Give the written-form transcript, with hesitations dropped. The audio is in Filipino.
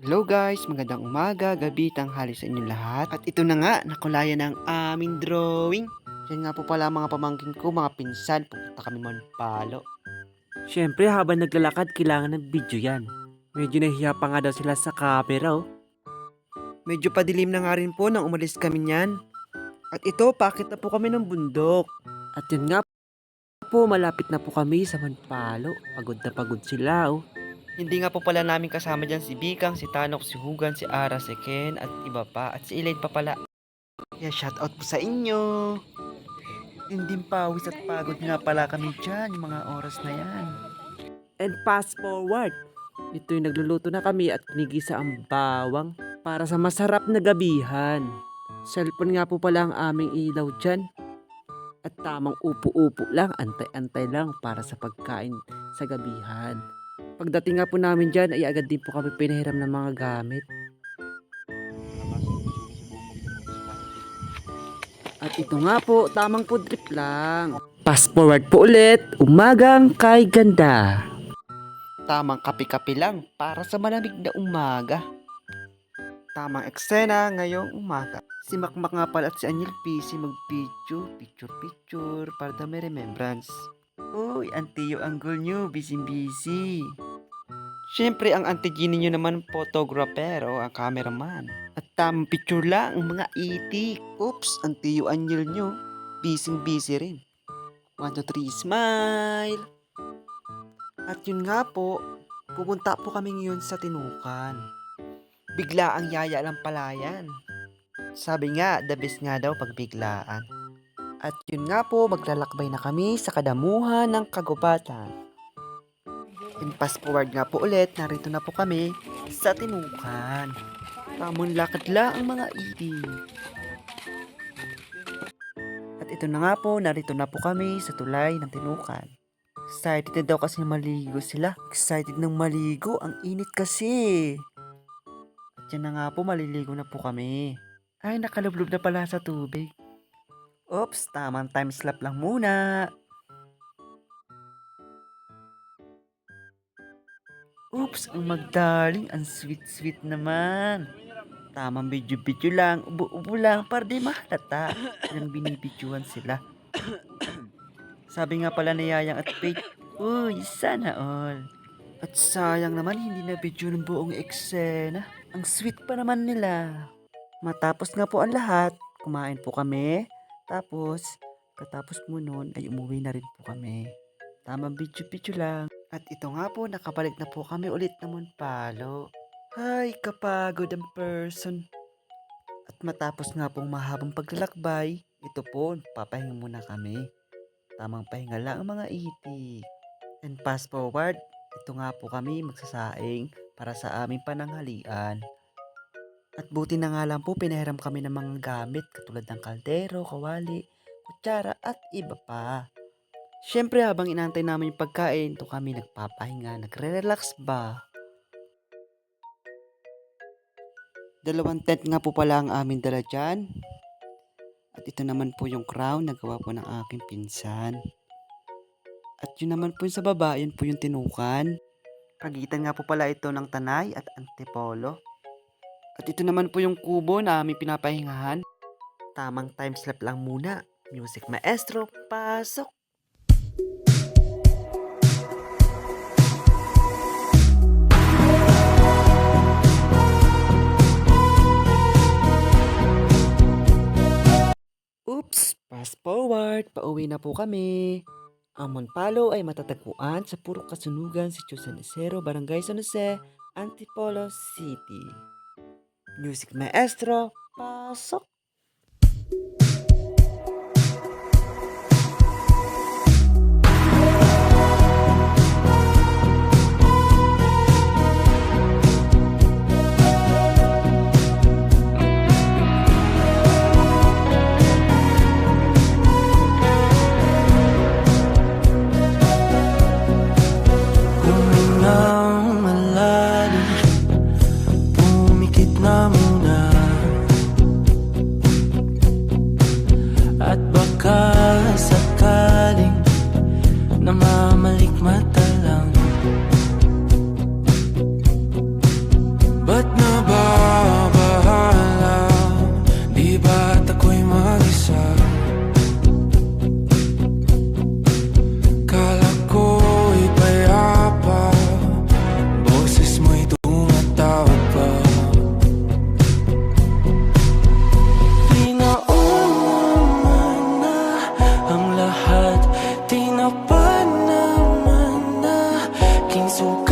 Hello guys, magandang umaga, gabi, tanghali sa inyong lahat. At ito na nga, nakulayan ng aming drawing. Yan nga po pala mga pamangkin ko, mga pinsan, pupunta kami Manpalo. Siyempre, habang naglalakad, kailangan ng video yan. Medyo nahiya pa nga daw sila sa camera, oh. Medyo padilim na nga rin po nang umalis kami niyan. At ito, pakit na po kami ng bundok. At yun nga po, malapit na po kami sa Manpalo. Pagod na pagod sila, oh. Hindi nga po pala namin kasama dyan si Bikang, si Tanok, si Hugan, si Ara, si Ken, at iba pa. At si Elaine pa pala. Kaya shoutout po sa inyo. Hindi pawis at pagod nga pala kami dyan, yung mga oras na yan. And fast forward. Ito'y nagluluto na kami at kinigisa ang bawang para sa masarap na gabihan. Cellphone nga po pala ang aming ilaw dyan. At tamang upo-upo lang, antay-antay lang para sa pagkain sa gabihan. Pagdating nga po namin dyan ay agad din po kami pinahiram ng mga gamit. At ito nga po, tamang food trip lang. Fast forward po ulit, umagang kay ganda. Tamang kape-kape lang para sa malamig na umaga. Tamang eksena ngayong umaga. Si Makmak nga pala at si Anyel busy mag-video, picture para daw may remembrance. Uy, Antio Anggol nyo, busy. Siyempre, ang Auntie Gini nyo naman photographer o ang cameraman. At tamang picture lang ang mga itik. Oops, Antio Anyel nyo, busy rin. 1, 2, 3, smile! At yun nga po, pupunta po kami ngayon sa Tinukan. Bigla ang yaya lang pala yan. Sabi nga, the best nga daw pag biglaan. At yun nga po, maglalakbay na kami sa kadamuhan ng kagubatan. And fast forward nga po ulit, narito na po kami sa Tinukan. Tamang lakad lang ang mga ibig. At ito na nga po, narito na po kami sa tulay ng Tinukan. Excited na daw kasi maligo sila. Excited ng maligo, ang init kasi. At yan na nga po, maliligo na po kami. Ay, nakalublob na pala sa tubig. Oops, tamang time slap lang muna. Oops, ang magdarling, ang sweet naman. Tamang video lang, ubo lang para di mahalata. Nang binibidyohan sila. Sabi nga pala ni Yayang at Faith, uy, sana all. At sayang naman hindi na video ng buong eksena. Ang sweet pa naman nila. Matapos nga po ang lahat, kumain po kami. Tapos, katapos mo nun ay umuwi na rin po kami. Tamang video lang. At ito nga po, nakabalik na po kami ulit ng Manpalo. Ay, kapagod ang person. At matapos nga pong mahabang paglalakbay, ito po, papahinga muna kami. Tamang pahinga lang ang mga itik. And fast forward, ito nga po kami magsasaing para sa aming pananghalian. At buti na nga lang po pinahiram kami ng mga gamit katulad ng kaldero, kawali, kutsara at iba pa. Siyempre habang inantay namin yung pagkain, ito kami nagpapahinga, nagre-relax ba. 2 tent nga po pala ang aming dala dyan. At ito naman po yung crown na gawa po ng aking pinsan. At yun naman po yung sa baba, yun po yung Tinukan. Pagitan nga po pala ito ng Tanay at Antipolo. At ito naman po yung kubo na aming pinapahingahan. Tamang time slap lang muna. Music maestro, pasok! Oops! Fast forward, pauwi na po kami. Ang Manpalo ay matatagpuan sa Purok Kasunugan, Sitio San Isidro, Barangay San Jose, Antipolo City. Music maestro, pasok! Humingang malalim, pumikit na muna. aking suka.